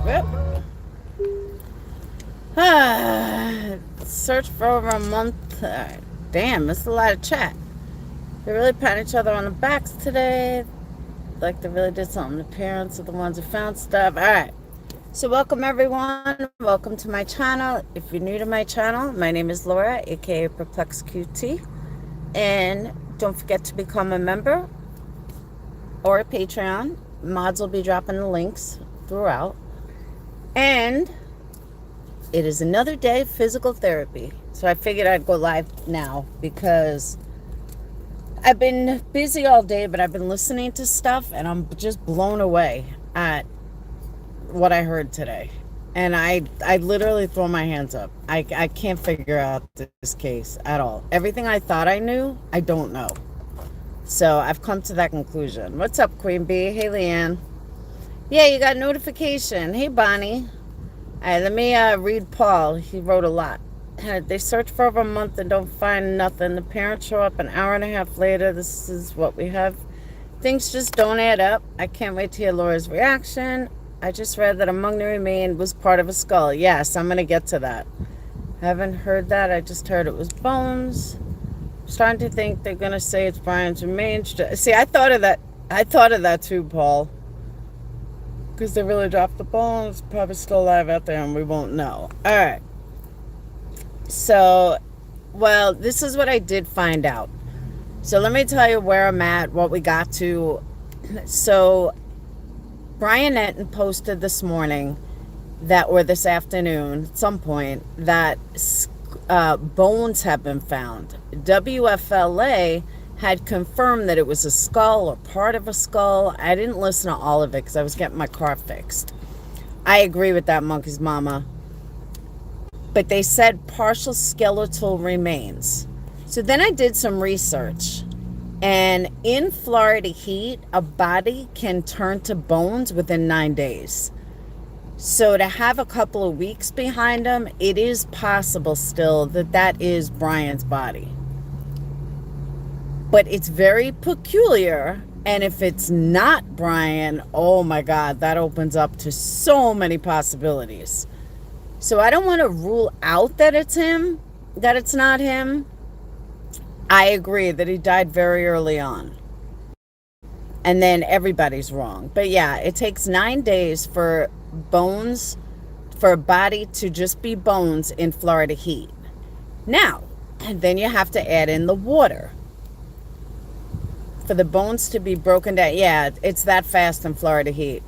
Yep. Search for over a month. Damn, that's a lot of chat. They really pat each other on the backs today. Like they really did something. The parents are the ones who found stuff. Alright. So welcome everyone. Welcome to my channel. If you're new to my channel, my name is Laura, aka PURPLEXEDQT. And don't forget to become a member or a Patreon. Mods will be dropping the links throughout. And it is another day of physical therapy. So I figured I'd go live now because I've been busy all day, but I've been listening to stuff and I'm just blown away at what I heard today. And I literally throw my hands up. I can't figure out this case at all. Everything I thought I knew, I don't know. So I've come to that conclusion. What's up, Queen Bee? Hey, Leanne. Yeah, you got notification. Hey, Bonnie. All right, let me read Paul. He wrote a lot. They search for over a month and don't find nothing. The parents show up an hour and a half later. This is what we have. Things just don't add up. I can't wait to hear Laura's reaction. I just read that among the remains was part of a skull. Yes, I'm going to get to that. Haven't heard that. I just heard it was bones. Starting to think they're going to say it's Brian's remains. See, I thought of that. I thought of that too, Paul. Because they really dropped the bones. Probably still alive out there and we won't know. All right. So, well, this is what I did find out. So let me tell you where I'm at, what we got to. So Brian Etten posted this morning that, or this afternoon at some point, that bones have been found. WFLA had confirmed that it was a skull or part of a skull. I didn't listen to all of it because I was getting my car fixed. I agree with that, Monkey's mama. But they said partial skeletal remains. So then I did some research. And in Florida heat, a body can turn to bones within 9 days. So to have a couple of weeks behind him, it is possible still that that is Brian's body. But it's very peculiar. And if it's not Brian, oh my God, that opens up to so many possibilities. So I don't want to rule out that it's him, that it's not him. I agree that he died very early on. And then everybody's wrong. But yeah, it takes 9 days for bones, for a body to just be bones in Florida heat. Now, and then you have to add in the water. For the bones to be broken down, yeah, it's that fast in Florida heat.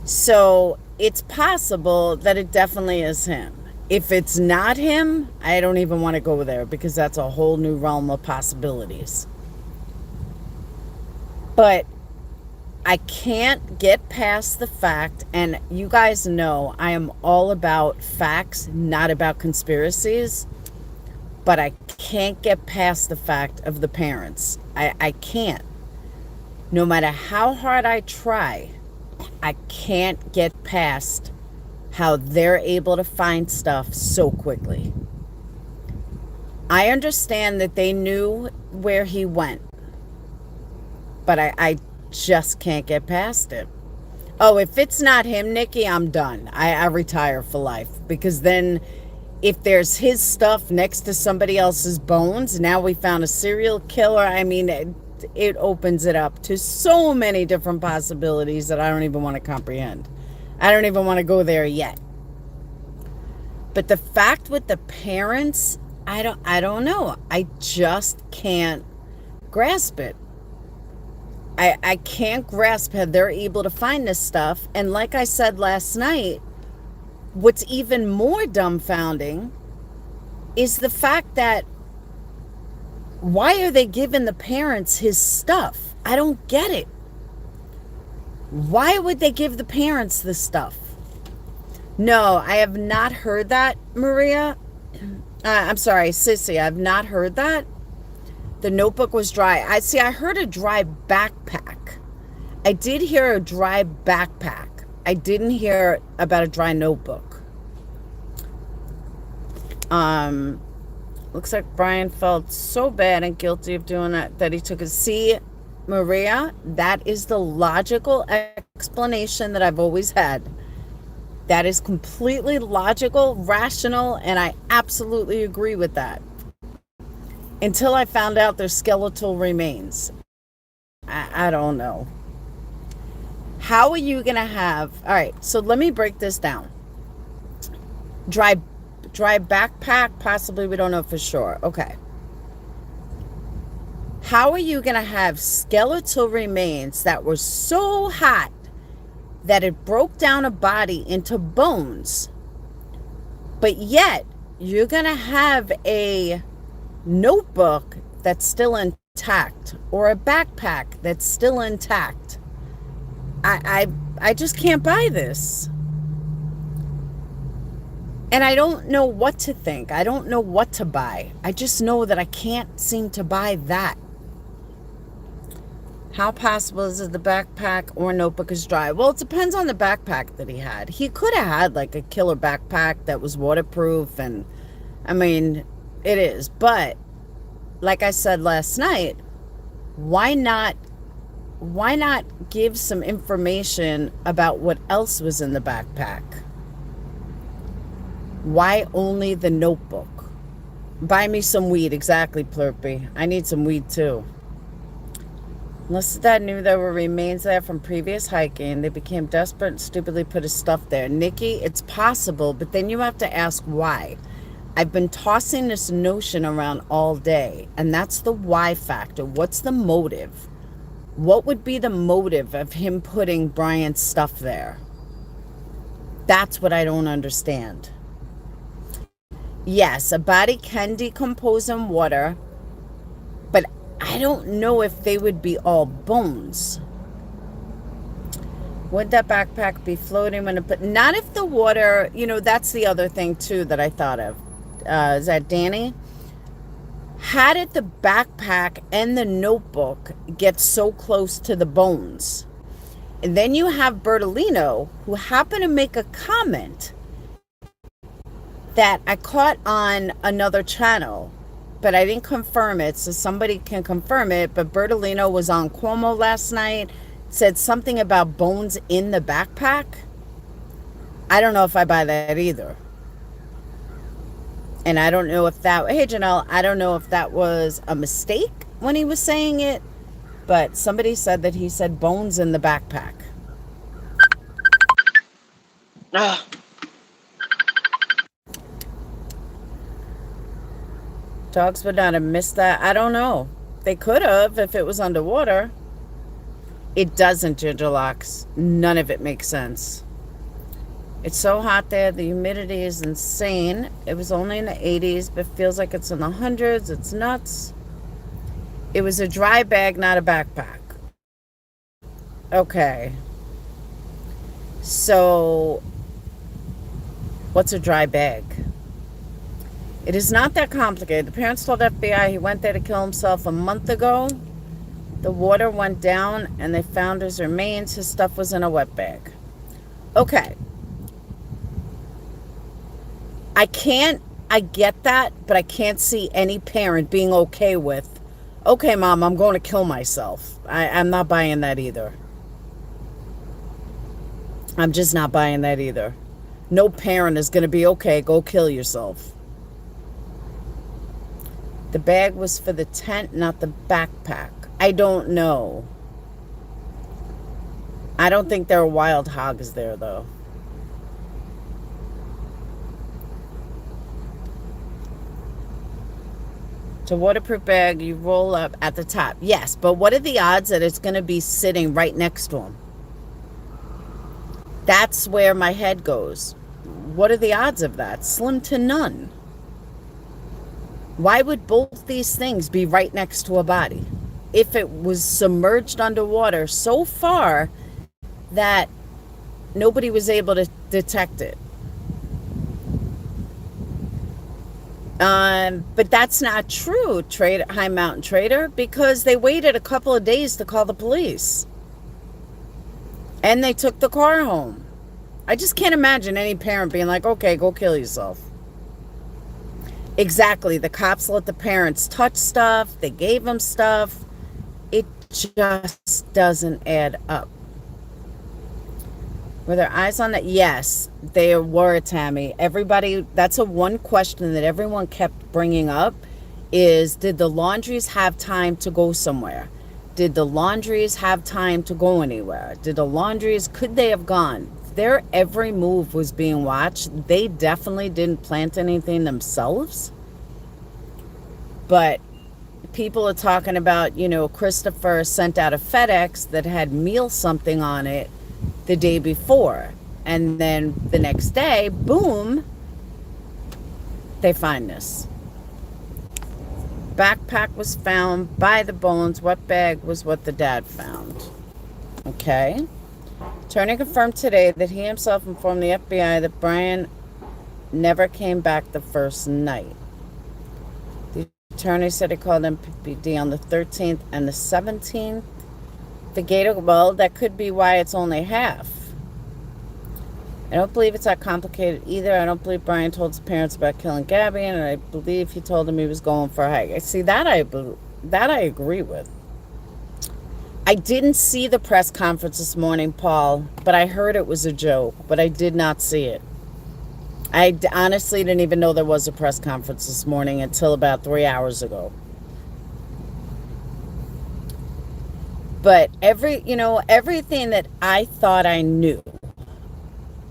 So it's possible that it definitely is him. If it's not him, I don't even want to go there because that's a whole new realm of possibilities. But I can't get past the fact, and you guys know I am all about facts, not about conspiracies. But I can't get past the fact of the parents. I can't. No matter how hard I try, I can't get past how they're able to find stuff so quickly. I understand that they knew where he went, but I just can't get past it. Oh, if it's not him, Nikki, I'm done. I retire for life because then if there's his stuff next to somebody else's bones, now we found a serial killer. I mean, it opens it up to so many different possibilities that I don't even want to comprehend. I don't even want to go there yet. But the fact with the parents, I don't know. I just can't grasp it. I can't grasp how they're able to find this stuff. And like I said last night, what's even more dumbfounding is the fact that why are they giving the parents his stuff? I don't get it. Why would they give the parents this stuff? No, I have not heard that, Maria. I'm sorry, Sissy, I've not heard that. The notebook was dry. I heard a dry backpack. I did hear a dry backpack. I didn't hear about a dry notebook. Looks like Brian felt so bad and guilty of doing that he took it. See, Maria, that is the logical explanation that I've always had. That is completely logical, rational, and I absolutely agree with that. Until I found out there's skeletal remains. I don't know. How are you going to have... All right, so let me break this down. Dry backpack, possibly, we don't know for sure. Okay. How are you going to have skeletal remains that were so hot that it broke down a body into bones, but yet you're going to have a notebook that's still intact or a backpack that's still intact? I just can't buy this. And I don't know what to think. I don't know what to buy. I just know that I can't seem to buy that. How possible is it the backpack or notebook is dry? Well, it depends on the backpack that he had. He could have had like a killer backpack that was waterproof, and I mean, it is. But like I said last night, why not give some information about what else was in the backpack? Why only the notebook? Buy me some weed. Exactly, Plurpy. I need some weed too. Unless the dad knew there were remains there from previous hiking, they became desperate and stupidly put his stuff there. Nikki, it's possible, but then you have to ask why. I've been tossing this notion around all day, and that's the why factor. What's the motive? What would be the motive of him putting Brian's stuff there? That's what I don't understand. Yes, a body can decompose in water, but I don't know if they would be all bones. Would that backpack be floating when it put... Not if the water... You know, that's the other thing, too, that I thought of. Is that Danny? Had it the backpack and the notebook get so close to the bones, and then you have Bertolino, who happened to make a comment that I caught on another channel, but I didn't confirm it, so somebody can confirm it. But Bertolino was on Cuomo last night, said something about bones in the backpack. I don't know if I buy that either. And I don't know if that... Hey, Janelle, I don't know if that was a mistake when he was saying it, but somebody said that he said bones in the backpack. Ugh. Dogs would not have missed that. I don't know. They could have if it was underwater. It doesn't, Gingerlocks. None of it makes sense. It's so hot there. The humidity is insane. It was only in the 80s, but feels like it's in the hundreds. It's nuts. It was a dry bag, not a backpack. Okay. So, what's a dry bag? It is not that complicated. The parents told FBI he went there to kill himself a month ago. The water went down and they found his remains. His stuff was in a wet bag. Okay. I get that, but I can't see any parent being okay with, okay, Mom, I'm going to kill myself. I'm not buying that either. I'm just not buying that either. No parent is going to be, okay, go kill yourself. The bag was for the tent, not the backpack. I don't know. I don't think there are wild hogs there, though. So waterproof bag, you roll up at the top. Yes, but what are the odds that it's going to be sitting right next to him? That's where my head goes. What are the odds of that? Slim to none. Why would both these things be right next to a body if it was submerged underwater so far that nobody was able to detect it? But that's not true, High Mountain Trader, because they waited a couple of days to call the police. And they took the car home. I just can't imagine any parent being like, okay, go kill yourself. Exactly. The cops let the parents touch stuff. They gave them stuff. It just doesn't add up. Were their eyes on that? Yes, they were, Tammy. Everybody, that's a one question that everyone kept bringing up is, did the Laundries have time to go somewhere? Did the Laundries have time to go anywhere? Did the Laundries, could they have gone? Their every move was being watched. They definitely didn't plant anything themselves. But people are talking about, Christopher sent out a FedEx that had meal something on it the day before. And then the next day, boom, they find this. Backpack was found by the bones. What bag was what the dad found? Okay. Attorney confirmed today that he himself informed the FBI that Brian never came back the first night. The attorney said he called MPD on the 13th and the 17th. The gator, well, that could be why it's only half. I don't believe it's that complicated either. I don't believe Brian told his parents about killing Gabby, and I believe he told him he was going for a hike. See, that I agree with. I didn't see the press conference this morning, Paul, but I heard it was a joke, but I did not see it. I honestly didn't even know there was a press conference this morning until about 3 hours ago. But everything that I thought I knew,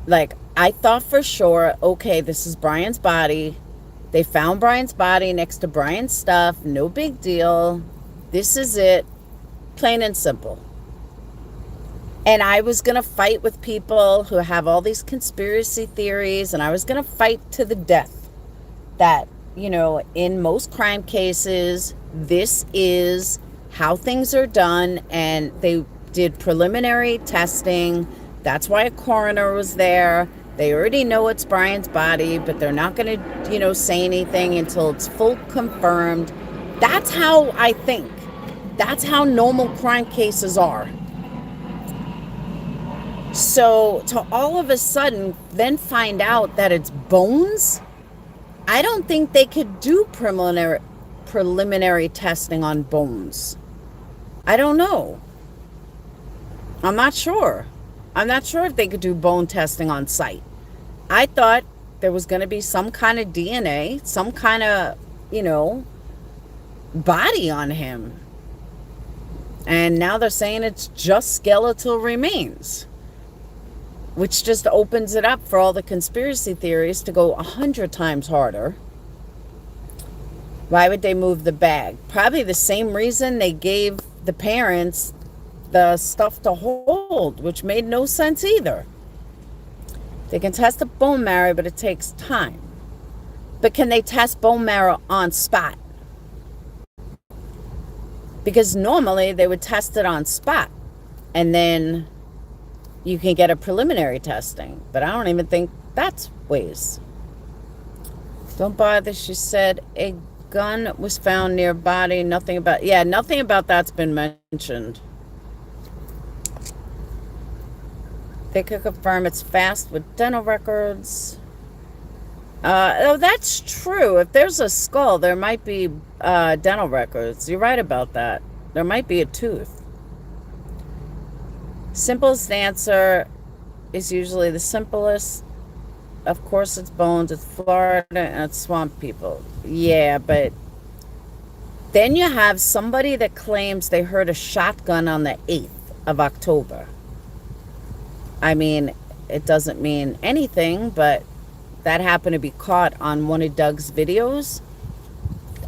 like, I thought for sure, okay, this is Brian's body. They found Brian's body next to Brian's stuff. No big deal. This is it. Plain and simple. And I was going to fight with people who have all these conspiracy theories, and I was going to fight to the death that, in most crime cases, this is how things are done, and they did preliminary testing. That's why a coroner was there. They already know it's Brian's body, but they're not going to, say anything until it's full confirmed. That's how I think. That's how normal crime cases are. So to all of a sudden then find out that it's bones, I don't think they could do preliminary testing on bones. I don't know. I'm not sure. I'm not sure if they could do bone testing on site. I thought there was going to be some kind of DNA, some kind of, body on him. And now they're saying it's just skeletal remains, which just opens it up for all the conspiracy theories to go 100 times harder. Why would they move the bag? Probably the same reason they gave the parents the stuff to hold, which made no sense either. They can test a bone marrow, but it takes time. But can they test bone marrow on spot? Because normally they would test it on spot, and then you can get a preliminary testing. But I don't even think that's ways. Don't bother, she said. A gun was found near body. Nothing about that's been mentioned. They could confirm it's fast with dental records. Oh, that's true. If there's a skull, there might be dental records. You're right about that. There might be a tooth. Simplest answer is usually the simplest. Of course, it's bones. It's Florida and it's swamp people. Yeah, but then you have somebody that claims they heard a shotgun on the 8th of October. I mean, it doesn't mean anything, but that happened to be caught on one of Doug's videos.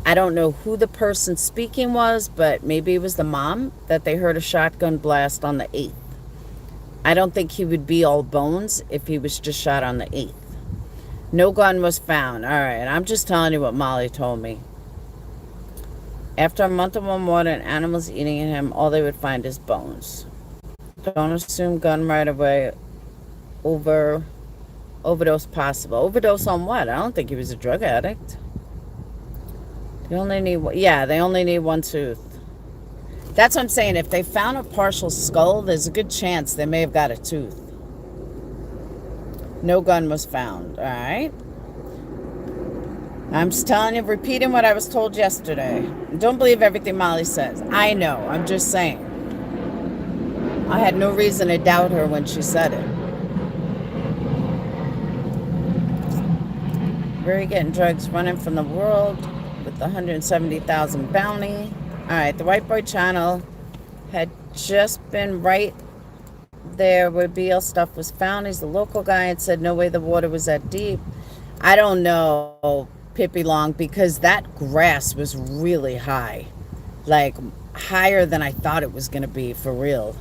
I don't know who the person speaking was, but maybe it was the mom that they heard a shotgun blast on the 8th. I don't think he would be all bones if he was just shot on the 8th. No gun was found. All right, I'm just telling you what Molly told me. After a month or more than animals eating him, all they would find is bones. Don't assume gun right away. Overdose possible. Overdose on what? I don't think he was a drug addict. They only need one tooth. That's what I'm saying. If they found a partial skull, there's a good chance they may have got a tooth. No gun was found. All right. I'm just telling you, repeating what I was told yesterday. Don't believe everything Molly says. I know. I'm just saying. I had no reason to doubt her when she said it. Where are you getting drugs? Running from the world with the 170,000 bounty. All right, the White Boy channel had just been right there where BL stuff was found. He's the local guy and said no way the water was that deep. I don't know, Pippi Long, because that grass was really high. Like, higher than I thought it was going to be, for real.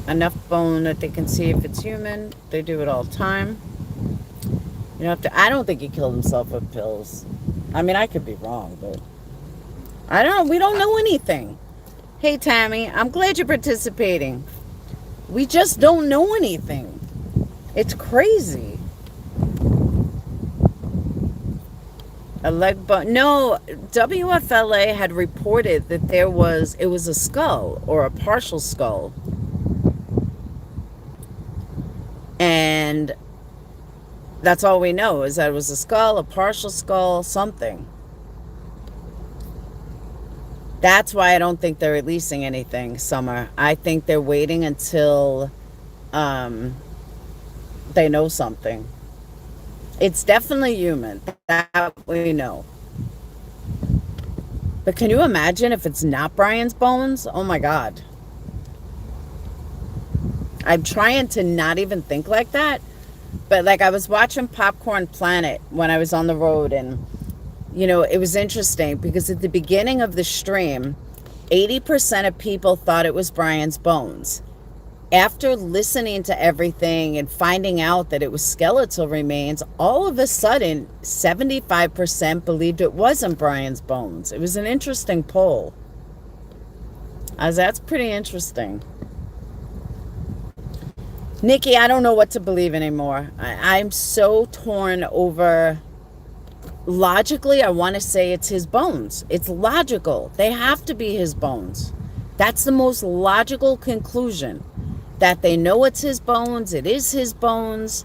Enough bone that they can see if it's human. They do it all the time. You don't have to. I don't think he killed himself with pills. I mean, I could be wrong, but I don't know. We don't know anything. Hey, Tammy, I'm glad you're participating. We just don't know anything. It's crazy. A leg bone. No, WFLA had reported that it was a skull or a partial skull. And that's all we know, is that it was a skull, a partial skull, something. That's why I don't think they're releasing anything, Summer. I think they're waiting until they know something. It's definitely human. That we know. But can you imagine if it's not Brian's bones? Oh my God. I'm trying to not even think like that. But like, I was watching Popcorn Planet when I was on the road, and you know, it was interesting because at the beginning of the stream, 80% of people thought it was Brian's bones. After listening to everything and finding out that it was skeletal remains, all of a sudden, 75% believed it wasn't Brian's bones. It was an interesting poll. That's pretty interesting. Nikki, I don't know what to believe anymore. I'm so torn over. Logically, I want to say it's his bones. It's logical. They have to be his bones. That's the most logical conclusion. That they know it's his bones. It is his bones.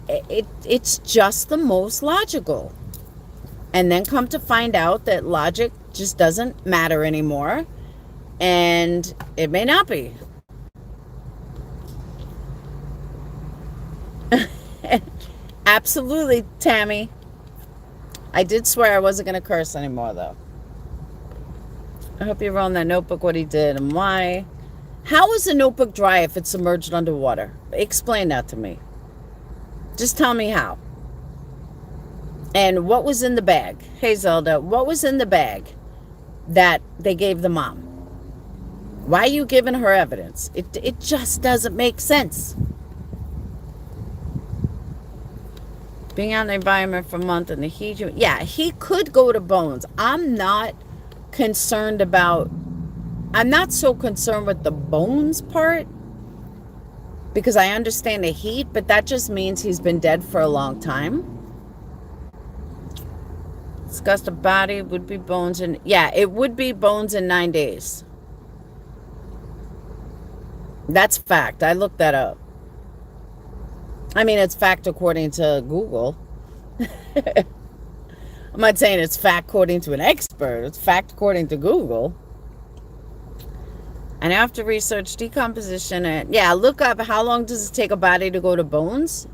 It's just the most logical. And then come to find out that logic just doesn't matter anymore. And it may not be. Absolutely, Tammy. I did swear I wasn't going to curse anymore, though. I hope you wrote in that notebook what he did and why. How is a notebook dry if it's submerged underwater? Explain that to me. Just tell me how. And what was in the bag? Hey, Zelda, what was in the bag that they gave the mom? Why are you giving her evidence? It just doesn't make sense. Being out in the environment for a month and the heat. Yeah, he could go to bones. I'm not concerned about... I'm not so concerned with the bones part, because I understand the heat, but that just means he's been dead for a long time. Discussed a body, would be bones in... Yeah, it would be bones in 9 days. That's fact. I looked that up. I mean, it's fact according to Google. I'm not saying it's fact according to an expert. It's fact according to Google. And after research, decomposition, and yeah, look up how long does it take a body to go to bones,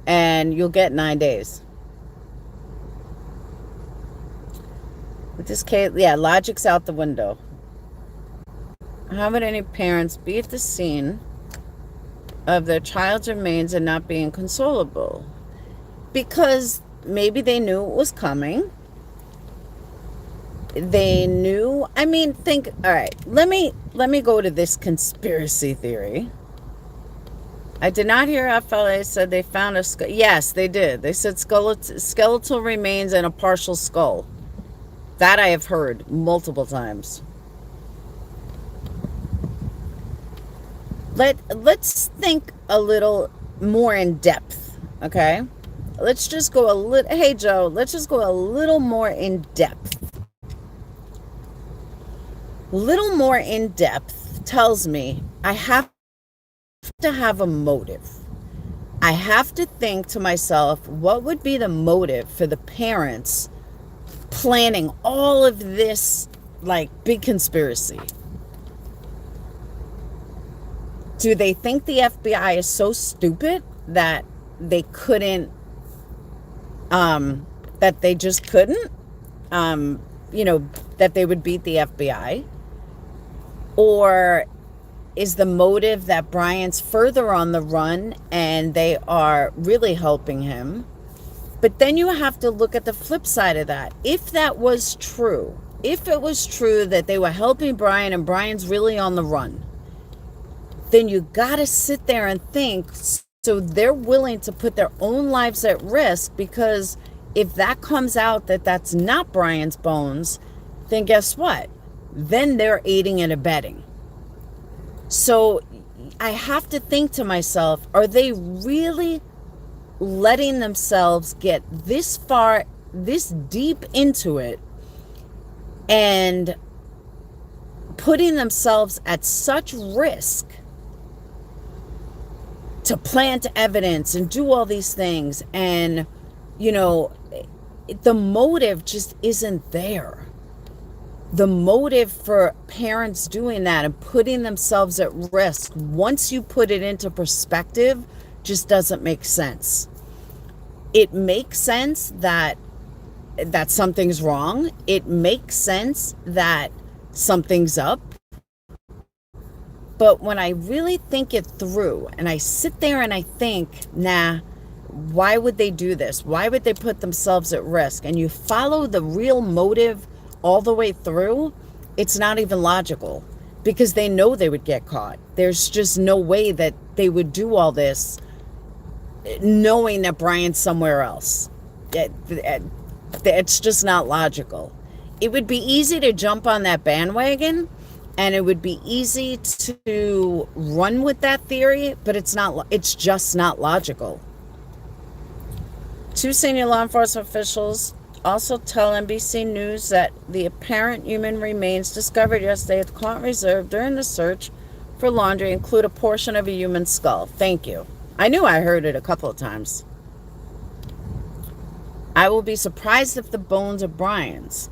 and you'll get 9 days. With this case, yeah, logic's out the window. How would any parents be at the scene of their child's remains and not being consolable? Because maybe they knew it was coming. They knew. I mean, think. All right, let me go to this conspiracy theory. I did not hear FLA said they found a skull. Yes, they did. They said skeletal remains and a partial skull. That I have heard multiple times. Let's think a little more in depth, okay? Let's just go a little... Hey, Joe, let's just go a little more in depth. Little more in depth tells me I have to have a motive. I have to think to myself, what would be the motive for the parents planning all of this, like, big conspiracy? Do they think the FBI is so stupid that they couldn't, that they just couldn't, that they would beat the FBI? Or is the motive that Brian's further on the run and they are really helping him? But then you have to look at the flip side of that. If that was true, if it was true that they were helping Brian and Brian's really on the run, then you got to sit there and think, so they're willing to put their own lives at risk, because if that comes out that that's not Brian's bones, then guess what? Then they're aiding and abetting. So I have to think to myself, are they really letting themselves get this far, this deep into it, and putting themselves at such risk to plant evidence and do all these things? And, the motive just isn't there. The motive for parents doing that and putting themselves at risk, once you put it into perspective, just doesn't make sense. It makes sense that something's wrong. It makes sense that something's up. But when I really think it through and I sit there and I think, nah, why would they do this? Why would they put themselves at risk? And you follow the real motive all the way through, it's not even logical, because they know they would get caught. There's just no way that they would do all this knowing that Brian's somewhere else. It's just not logical. It would be easy to jump on that bandwagon, and it would be easy to run with that theory, but it's just not logical. 2 senior law enforcement officials also tell NBC News that the apparent human remains discovered yesterday at the Client Reserve during the search for Laundrie include a portion of a human skull. Thank you. I knew I heard it a couple of times. I will be surprised if the bones are Brian's.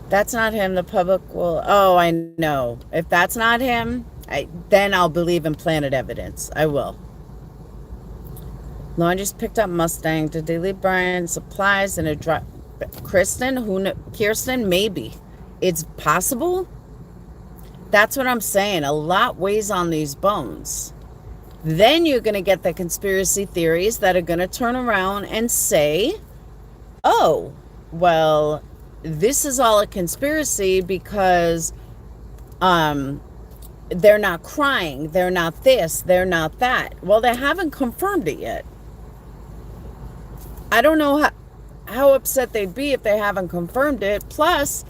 That's not him. The public will... Oh, I know. If that's not him, then I'll believe in planted evidence. I will. Laundrie's picked up Mustang. Did they leave Brian's supplies in a drive? Kirsten, maybe. It's possible. That's what I'm saying. A lot weighs on these bones. Then you're going to get the conspiracy theories that are going to turn around and say, oh, well, this is all a conspiracy because they're not crying. They're not this. They're not that. Well, they haven't confirmed it yet. I don't know how upset they'd be if they haven't confirmed it. Plus,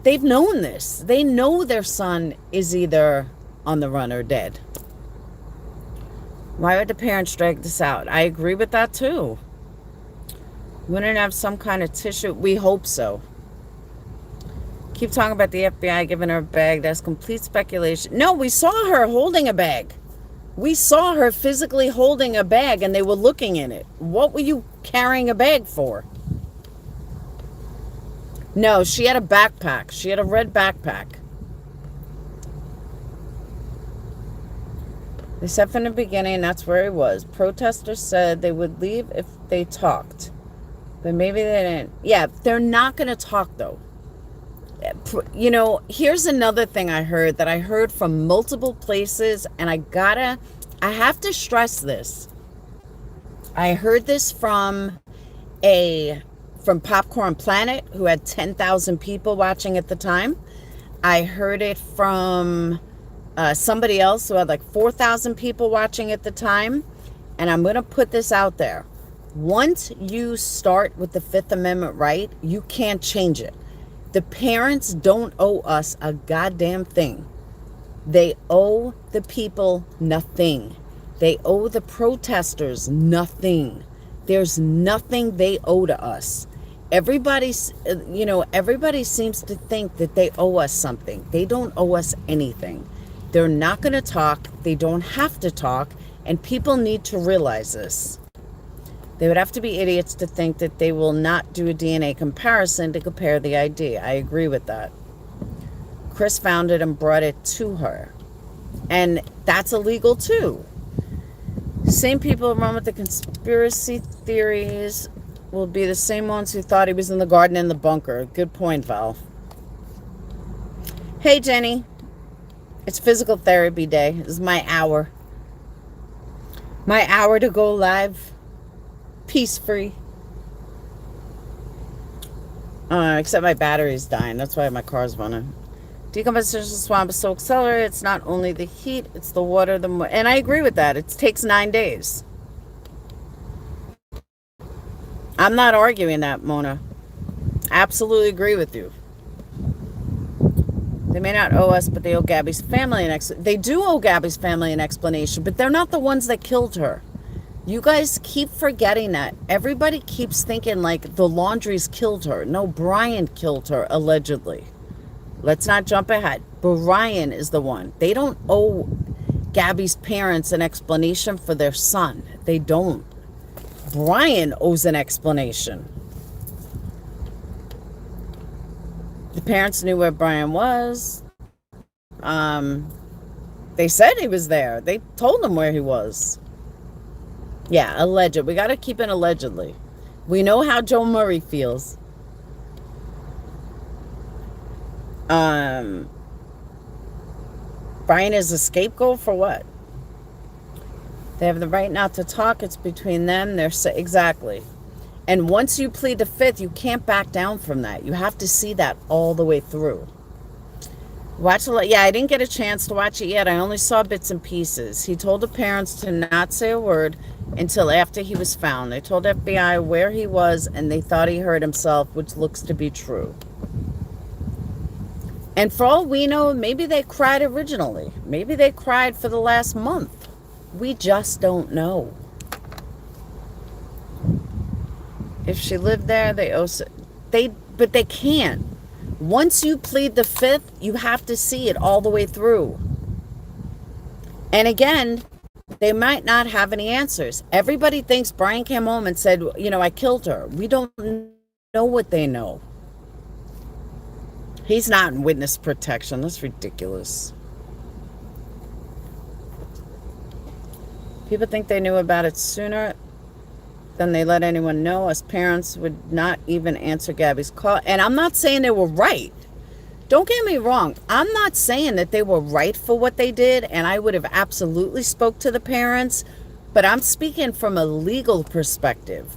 they've known this. They know their son is either on the run or dead. Why would the parents drag this out? I agree with that too. Wouldn't have some kind of tissue? We hope so. Keep talking about the FBI giving her a bag. That's complete speculation. No, we saw her holding a bag. We saw her physically holding a bag and they were looking in it. What were you carrying a bag for? No, she had a backpack. She had a red backpack. They said from the beginning that's where he was. Protesters said they would leave if they talked. But maybe they didn't. Yeah, they're not going to talk though. Here's another thing I heard that I heard from multiple places, and I have to stress this. I heard this from Popcorn Planet, who had 10,000 people watching at the time. I heard it from somebody else who had like 4,000 people watching at the time. And I'm going to put this out there. Once you start with the Fifth Amendment right, you can't change it. The parents don't owe us a goddamn thing. They owe the people nothing. They owe the protesters nothing. There's nothing they owe to us. Everybody seems to think that they owe us something. They don't owe us anything. They're not going to talk. They don't have to talk. And people need to realize this. They would have to be idiots to think that they will not do a DNA comparison to compare the ID. I agree with that. Chris found it and brought it to her. And that's illegal too. Same people run with the conspiracy theories will be the same ones who thought he was in the garden in the bunker. Good point, Val. Hey, Jenny. It's physical therapy day. This is my hour. My hour to go live. Peace-free. Except my battery's dying. That's why my car's running. Decomposition swamp is so accelerated. It's not only the heat, it's the water. And I agree with that. It takes 9 days. I'm not arguing that, Mona. Absolutely agree with you. They may not owe us, but they owe Gabby's family an explanation. They do owe Gabby's family an explanation, but they're not the ones that killed her. You guys keep forgetting that. Everybody keeps thinking like the Laundries killed her. No, Brian killed her, allegedly. Let's not jump ahead. Brian is the one. They don't owe Gabby's parents an explanation for their son. They don't. Brian owes an explanation. The parents knew where Brian was. They said he was there. They told him where he was. Yeah, alleged. We got to keep it allegedly. We know how Joe Murray feels. Brian is a scapegoat for what? They have the right not to talk. It's between them. Exactly. And once you plead the fifth, you can't back down from that. You have to see that all the way through. Watch a lot. Yeah, I didn't get a chance to watch it yet. I only saw bits and pieces. He told the parents to not say a word until after he was found. They told FBI where he was, and they thought he hurt himself, which looks to be true. And for all we know, maybe they cried originally. Maybe they cried for the last month. We just don't know. If she lived there, but they can't. Once you plead the fifth, you have to see it all the way through. And again, they might not have any answers. Everybody thinks Brian came home and said, I killed her. We don't know what they know. He's not in witness protection. That's ridiculous. People think they knew about it sooner than they let anyone know. Us parents would not even answer Gabby's call. And I'm not saying they were right. Don't get me wrong. I'm not saying that they were right for what they did, and I would have absolutely spoke to the parents, but I'm speaking from a legal perspective.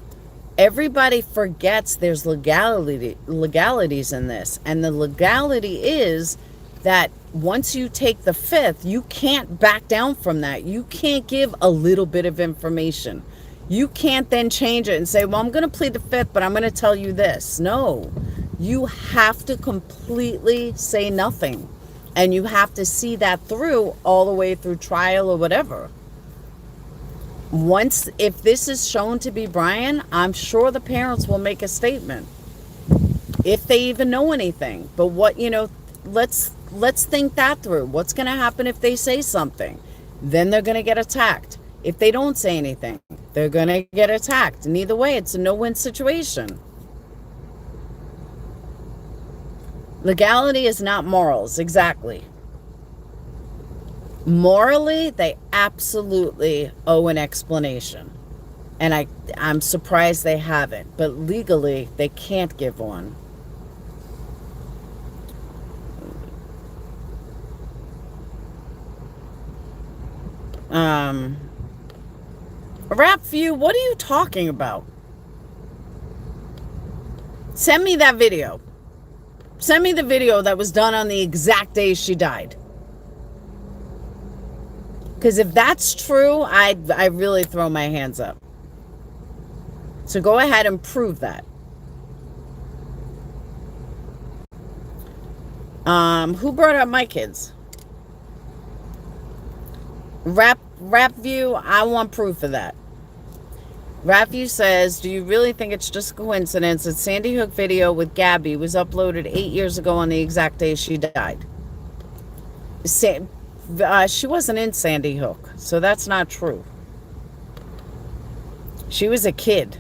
Everybody forgets there's legalities in this, and the legality is that once you take the fifth, you can't back down from that. You can't give a little bit of information. You can't then change it and say, well, I'm going to plead the fifth, but I'm going to tell you this. No, you have to completely say nothing. And you have to see that through all the way through trial or whatever. If this is shown to be Brian, I'm sure the parents will make a statement. If they even know anything. But let's think that through. What's going to happen if they say something? Then they're going to get attacked. If they don't say anything, they're going to get attacked. And either way, it's a no-win situation. Legality is not morals. Exactly. Morally, they absolutely owe an explanation. And I'm surprised they haven't. But legally, they can't give one. Rap View, what are you talking about? Send me that video. Send me the video that was done on the exact day she died. Because if that's true, I really throw my hands up. So go ahead and prove that. Who brought up my kids? Rap View, I want proof of that. Rap View says, do you really think it's just a coincidence that Sandy Hook video with Gabby was uploaded 8 years ago on the exact day she died? She wasn't in Sandy Hook, so that's not true. She was a kid.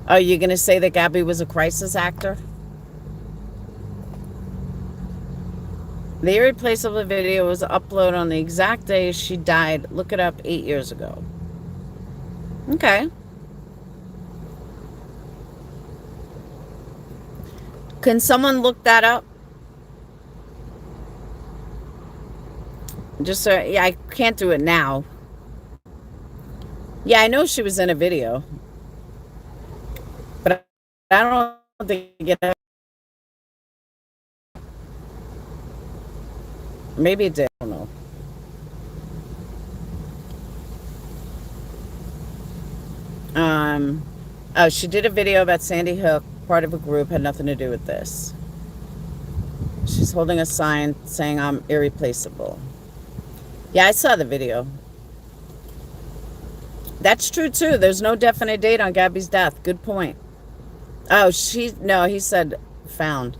Are you going to say that Gabby was a crisis actor? The irreplaceable video was uploaded on the exact day she died. Look it up 8 years ago. Okay. Can someone look that up? Just so, yeah, I can't do it now. Yeah, I know she was in a video, but I don't think it. Maybe it did. I don't know. Oh, she did a video about Sandy Hook. Part of a group, had nothing to do with this. She's holding a sign saying I'm irreplaceable. Yeah, I saw the video. That's true too. There's no definite date on Gabby's death. Good point. Oh, no, he said found.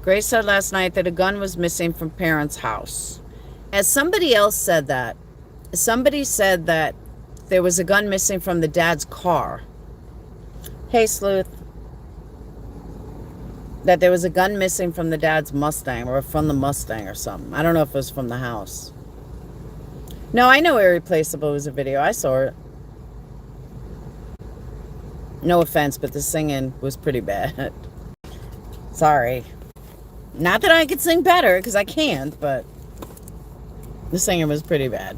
Grace said last night that a gun was missing from parents' house. As somebody else said that. Somebody said that there was a gun missing from the dad's car. Hey, Sleuth. That there was a gun missing from the dad's Mustang, or from the Mustang or something. I don't know if it was from the house. No, I know Irreplaceable was a video. I saw it. No offense, but the singing was pretty bad. Sorry. Not that I could sing better, because I can't, but the singing was pretty bad.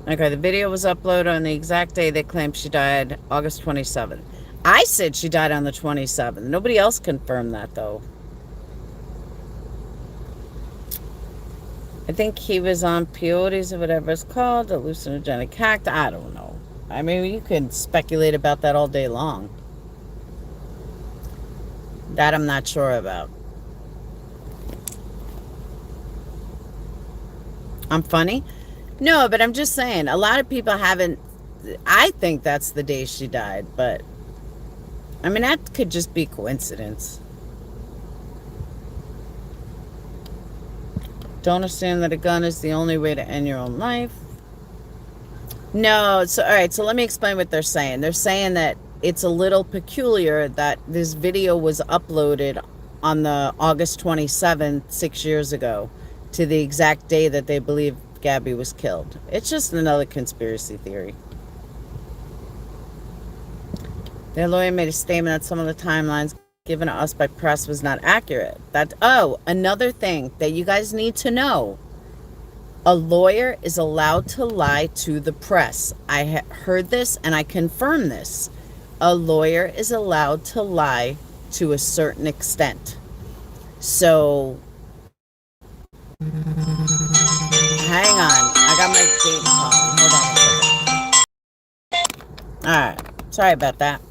Okay, the video was uploaded on the exact day they claimed she died, August 27th. I said she died on the 27th. Nobody else confirmed that, though. I think he was on peyotes or whatever it's called, hallucinogenic cacti. I don't know. I mean, you can speculate about that all day long. That I'm not sure about. I'm funny? No, but I'm just saying, a lot of people haven't. I think that's the day she died, but I mean, that could just be coincidence. Don't assume that a gun is the only way to end your own life. No, so all right, so let me explain what they're saying. They're saying that it's a little peculiar that this video was uploaded on the August 27th, 6 years ago, to the exact day that they believe Gabby was killed. It's just another conspiracy theory. Their lawyer made a statement that some of the timelines given to us by press was not accurate. Another thing that you guys need to know. A lawyer is allowed to lie to the press. I heard this and I confirm this. A lawyer is allowed to lie to a certain extent. So, hang on. I got my date calling. Hold on a second. Alright. Sorry about that.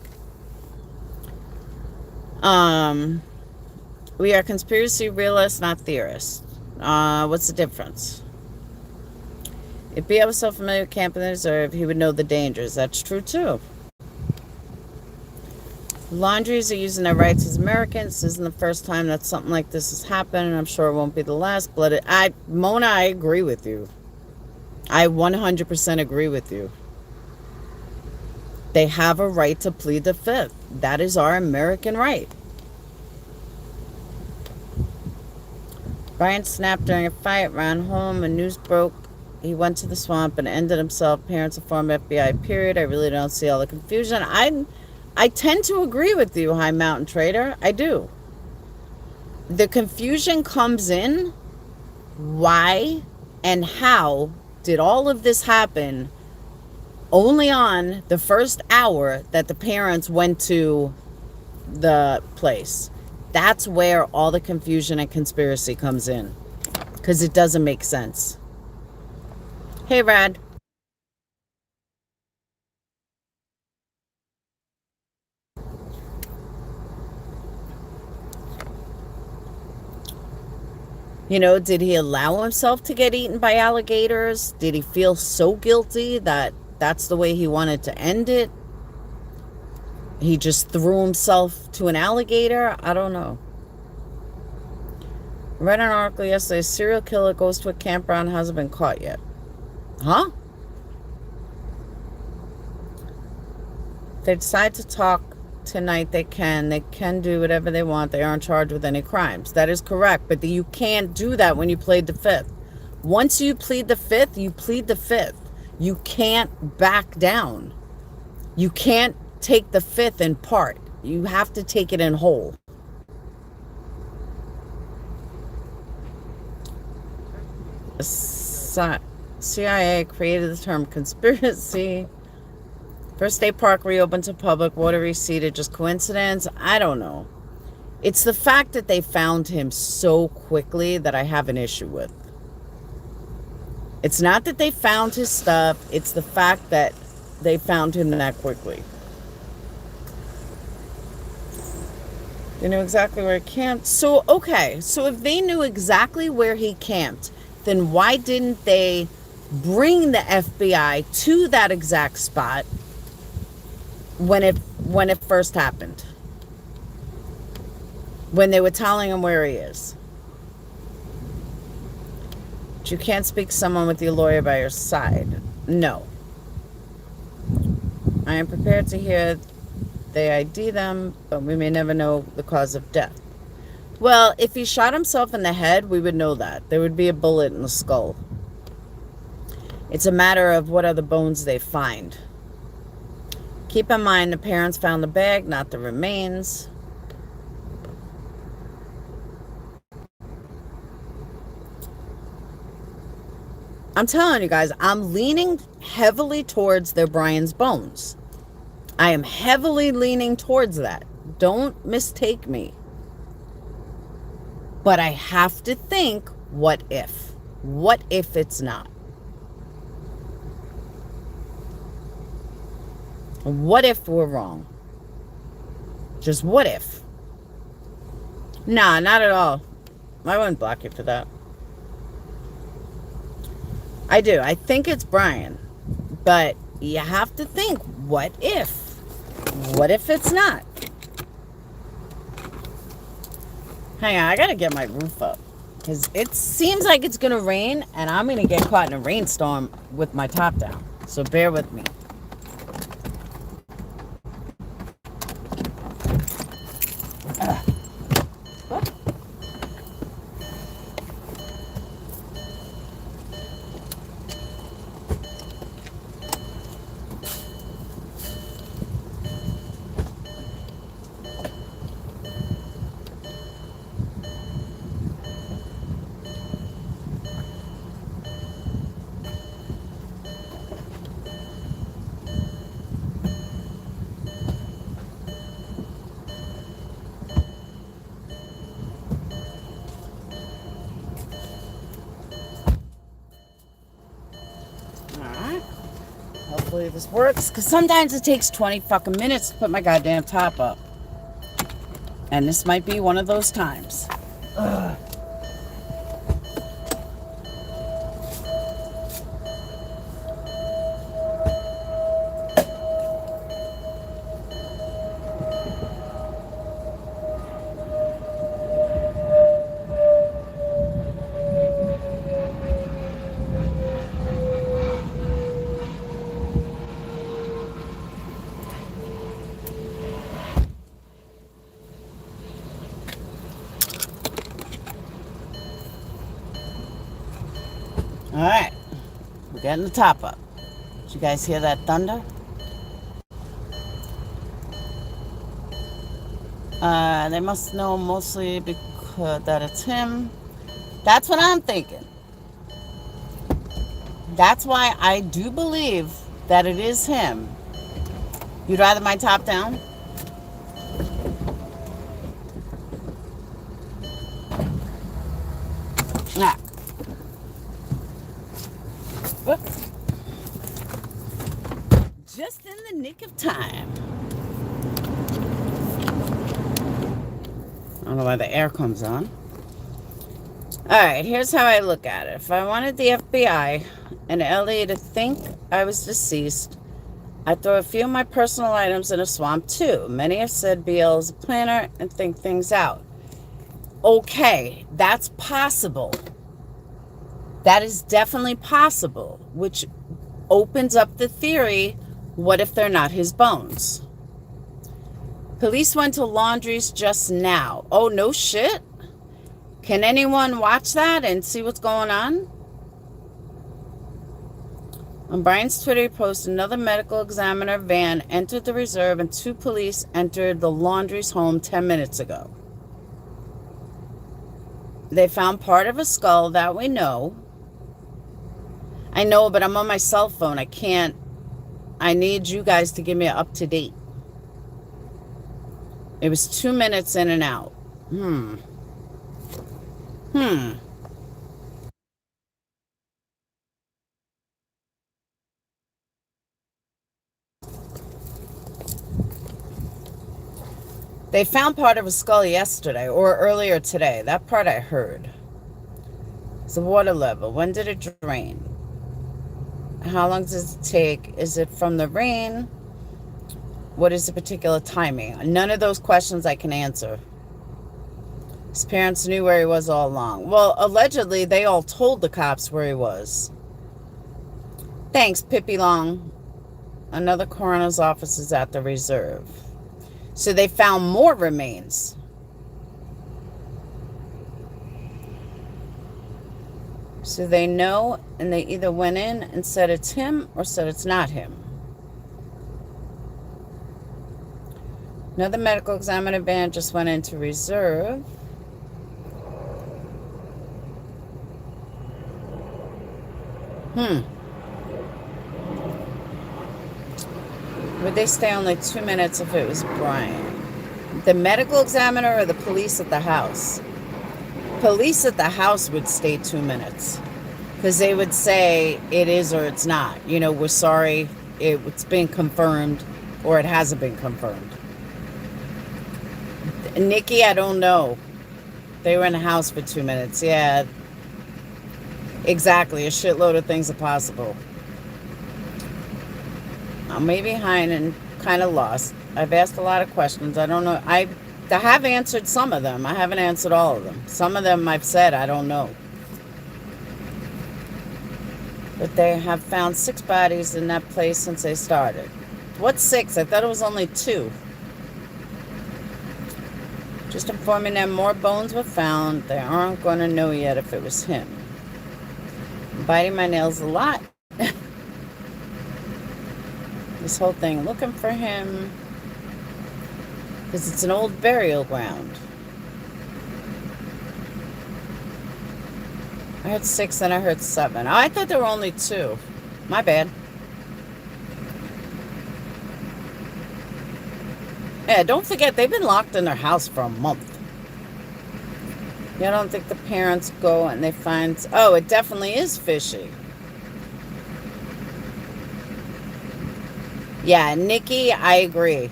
We are conspiracy realists, not theorists. What's the difference? If B.O. was so familiar with Camp in the Reserve, he would know the dangers. That's true, too. Laundries are using their rights as Americans. This isn't the first time that something like this has happened, and I'm sure it won't be the last. Mona, I agree with you. I 100% agree with you. They have a right to plead the fifth. That is our American right. Brian snapped during a fight, ran home, and news broke. He went to the swamp and ended himself. Parents informed FBI, period. I really don't see all the confusion. I tend to agree with you, High Mountain Trader. I do. The confusion comes in, why and how did all of this happen only on the first hour that the parents went to the place? That's where all the confusion and conspiracy comes in, because it doesn't make sense. Hey, Rad. You know, did he allow himself to get eaten by alligators? Did he feel so guilty that that's the way he wanted to end it? He just threw himself to an alligator? I don't know. Read an article yesterday. A serial killer goes to a campground, hasn't been caught yet. Huh? they decide to talk tonight, they can. They can do whatever they want. They aren't charged with any crimes. That is correct. But you can't do that when you plead the fifth. Once you plead the fifth, you plead the fifth. You can't back down. You can't take the fifth in part. You have to take it in whole. CIA created the term conspiracy. First State Park reopened to public. Water receded. Just coincidence? I don't know. It's the fact that they found him so quickly that I have an issue with. It's not that they found his stuff. It's the fact that they found him that quickly. They knew exactly where he camped. So, okay. So if they knew exactly where he camped, then why didn't they bring the FBI to that exact spot when it first happened? When they were telling him where he is? But you can't speak to someone with your lawyer by your side. No. I am prepared to hear they ID them, but we may never know the cause of death. Well, if he shot himself in the head, we would know that. There would be a bullet in the skull. It's a matter of what other bones they find. Keep in mind, the parents found the bag, not the remains. I'm telling you guys, I'm leaning heavily towards their Brian's bones. I am heavily leaning towards that. Don't mistake me. But I have to think, what if? What if it's not? What if we're wrong? Just what if? Nah, not at all. I wouldn't block you for that. I do. I think it's Brian. But you have to think, what if? What if it's not? Hang on, I gotta get my roof up. Because it seems like it's gonna rain, and I'm gonna get caught in a rainstorm with my top down. So bear with me. Hopefully this works, because sometimes it takes 20 fucking minutes to put my goddamn top up. And this might be one of those times. Ugh. Alright, we're getting the top up. Did you guys hear that thunder? They must know mostly because that it's him. That's what I'm thinking. That's why I do believe that it is him. You'd rather my top down? Nah. Whoops. Just in the nick of time. I don't know why the air comes on. Alright, here's how I look at it. If I wanted the FBI and LA to think I was deceased, I'd throw a few of my personal items in a swamp too. Many have said BL is a planner and think things out. Okay, that's possible. That is definitely possible, which opens up the theory, what if they're not his bones? Police went to Laundrie's just now. Oh, no shit? Can anyone watch that and see what's going on? On Brian's Twitter, he posted another medical examiner van entered the reserve and 2 police entered the Laundrie's home 10 minutes ago. They found part of a skull, that we know. I know, but I'm on my cell phone. I can't. I need you guys to give me an up-to-date. It was 2 minutes in and out. They found part of a skull yesterday or earlier today. That part I heard. It's the water level. When did it drain? How long does it take? Is it from the rain? What is the particular timing? None of those questions I can answer. His parents knew where he was all along. Well, allegedly, they all told the cops where he was. Thanks, Pippi Long. Another coroner's office is at the reserve. So they found more remains. So they know, and they either went in and said it's him or said it's not him. Another medical examiner van just went into reserve. Would they stay only 2 minutes if it was Brian? The medical examiner or the police at the house? Police at the house would stay 2 minutes. Because they would say it is or it's not. You know, we're sorry, it's been confirmed or it hasn't been confirmed. Nikki, I don't know. They were in the house for 2 minutes. Yeah, exactly. A shitload of things are possible. I'm way behind and kind of lost. I've asked a lot of questions. I don't know. I have answered some of them. I haven't answered all of them. Some of them I've said I don't know. But they have found 6 bodies in that place since they started. What's 6? I thought it was only 2. Just informing them more bones were found. They aren't going to know yet if it was him. I'm biting my nails a lot. This whole thing, looking for him. Because it's an old burial ground. I heard 6 and I heard 7. Oh, I thought there were only 2. My bad. Yeah, don't forget, they've been locked in their house for a month. You don't think the parents go and they find... Oh, it definitely is fishy. Yeah, Nikki, I agree.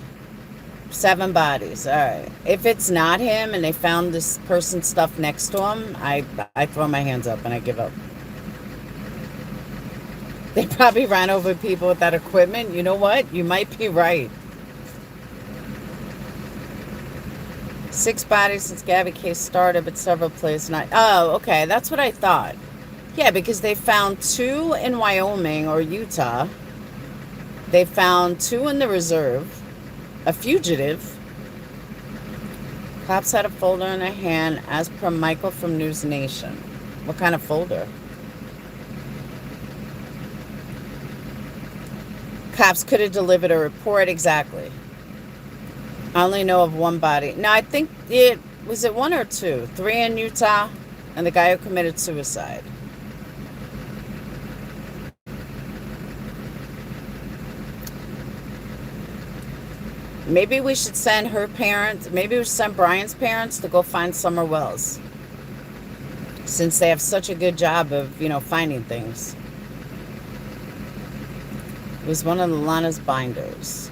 7 bodies. All right. If it's not him and they found this person's stuff next to him, I throw my hands up and I give up. They probably ran over people with that equipment. You know what? You might be right. 6 bodies since Gabby case started, but several places not. Oh, okay. That's what I thought. Yeah, because they found 2 in Wyoming or Utah. They found 2 in the reserve. A fugitive. Cops had a folder in their hand, as per Michael from News Nation. What kind of folder? Cops could have delivered a report. Exactly. I only know of 1 body. No, I think it was it 1 or 2. 3 in Utah, and the guy who committed suicide. Maybe we should send her parents, maybe we should send Brian's parents to go find Summer Wells. Since they have such a good job of, you know, finding things. It was one of Lana's binders.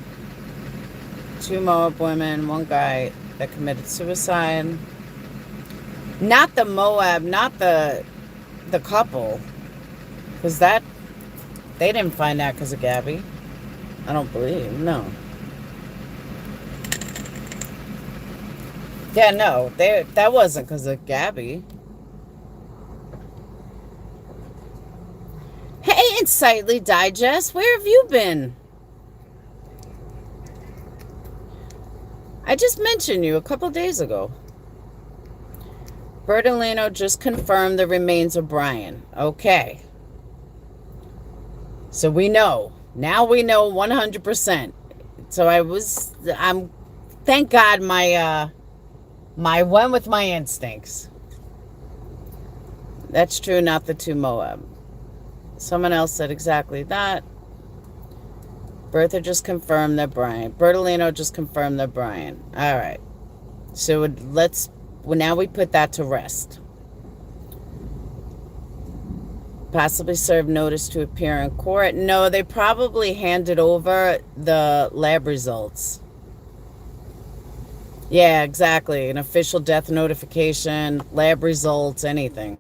2 Moab women, 1 guy that committed suicide. Not the Moab, not the couple. Because that, they didn't find that because of Gabby. I don't believe, no. Yeah, no, that wasn't because of Gabby. Hey, Insightly Digest, where have you been? I just mentioned you a couple days ago. Bertolino just confirmed the remains of Brian. Okay. So we know. Now we know 100%. So thank God my went with my instincts. That's true, not the two Moab. Someone else said exactly that. Bertha just confirmed that Brian. Bertolino just confirmed that Brian. All right. So now we put that to rest. Possibly serve notice to appear in court. No, they probably handed over the lab results. Yeah, exactly. An official death notification, lab results, anything.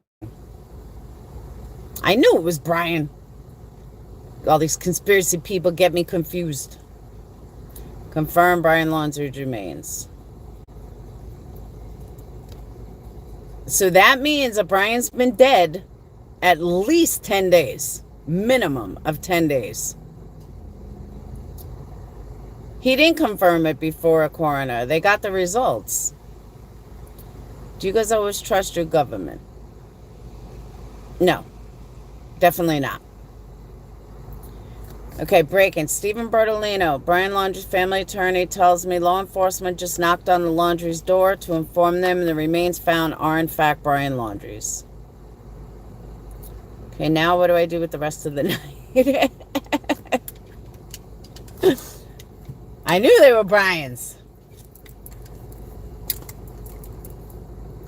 I knew it was Brian. All these conspiracy people get me confused. Confirm Brian Laundrie remains. So that means that Brian's been dead at least 10 days. Minimum of 10 days. He didn't confirm it before a coroner. They got the results. Do you guys always trust your government? No. Definitely not. Okay, breaking. Stephen Bertolino, Brian Laundrie's family attorney, tells me law enforcement just knocked on the Laundrie's door to inform them the remains found are in fact Brian Laundrie's. Okay, now what do I do with the rest of the night? I knew they were Brian's.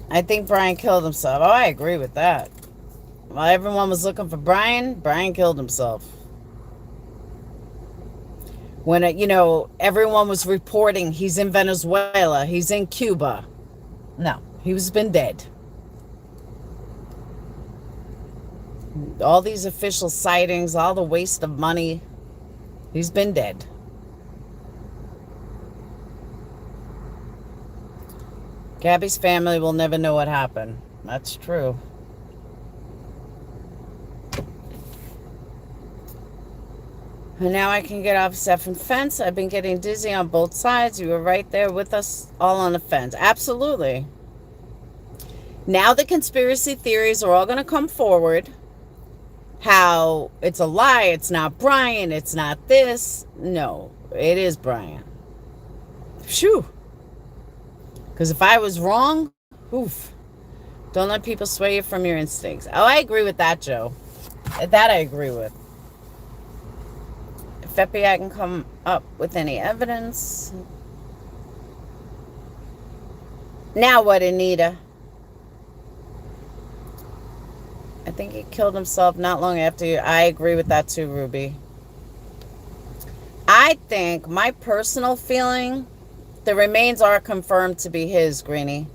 I think Brian killed himself. Oh, I agree with that. While everyone was looking for Brian, Brian killed himself. When, everyone was reporting he's in Venezuela, he's in Cuba. No, he's been dead. All these official sightings, all the waste of money, he's been dead. Gabby's family will never know what happened. That's true. And now I can get off this effing fence. I've been getting dizzy on both sides. You were right there with us all on the fence. Absolutely. Now the conspiracy theories are all going to come forward. How it's a lie. It's not Brian. It's not this. No, it is Brian. Phew. Because if I was wrong, oof. Don't let people sway you from your instincts. Oh, I agree with that, Joe. That I agree with. If FBI can come up with any evidence. Now what, Anita? I think he killed himself not long after you. I agree with that too, Ruby. I think, my personal feeling, the remains are confirmed to be his, Greenie.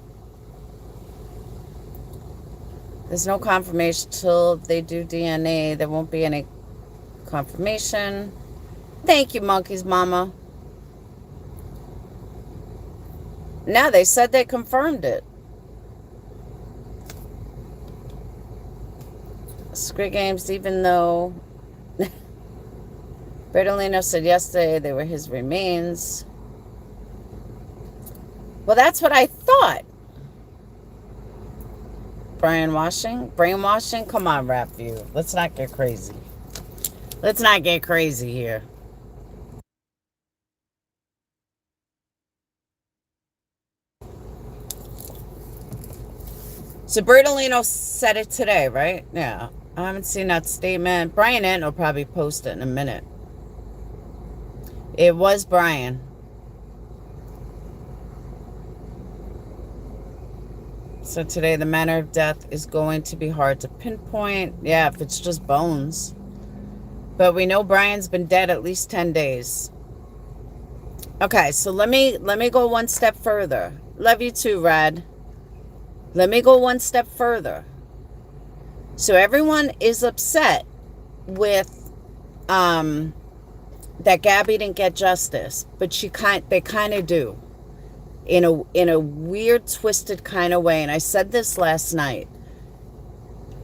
There's no confirmation till they do DNA. There won't be any confirmation. Thank you, Monkey's mama. Now they said they confirmed it. Squid Games, even though Bertolino said yesterday they were his remains. Well, that's what I thought. Brainwashing? Come on, Rap View. Let's not get crazy. Let's not get crazy here. So Bertolino said it today, right? Yeah. I haven't seen that statement. Brian Ant will probably post it in a minute. It was Brian. So today the manner of death is going to be hard to pinpoint. Yeah, if it's just bones. But we know Brian's been dead at least 10 days. Okay, so let me go one step further. Love you too, Rad. Let me go one step further. So everyone is upset with that Gabby didn't get justice, but they kind of do. In a weird, twisted kind of way. And I said this last night.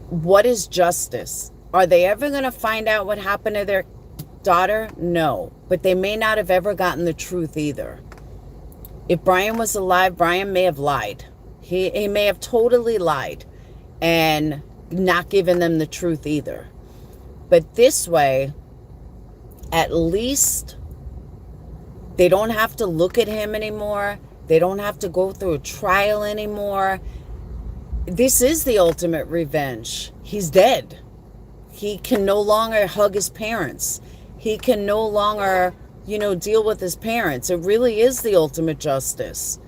What is justice? Are they ever going to find out what happened to their daughter? No. But they may not have ever gotten the truth either. If Brian was alive, Brian may have lied. He may have totally lied and not given them the truth either. But this way, at least they don't have to look at him anymore. They don't have to go through a trial anymore. This is the ultimate revenge. He's dead. He can no longer hug his parents. He can no longer, deal with his parents. It really is the ultimate justice.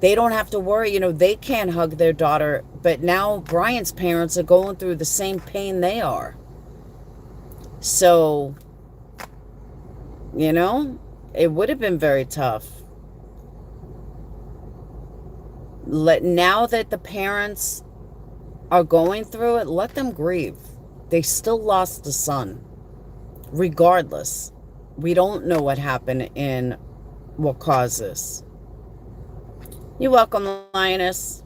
They don't have to worry, they can't hug their daughter, but now Brian's parents are going through the same pain they are. So, it would have been very tough. Now that the parents are going through it, let them grieve. They still lost a son. Regardless, we don't know what happened and what caused this. You're welcome, Lioness.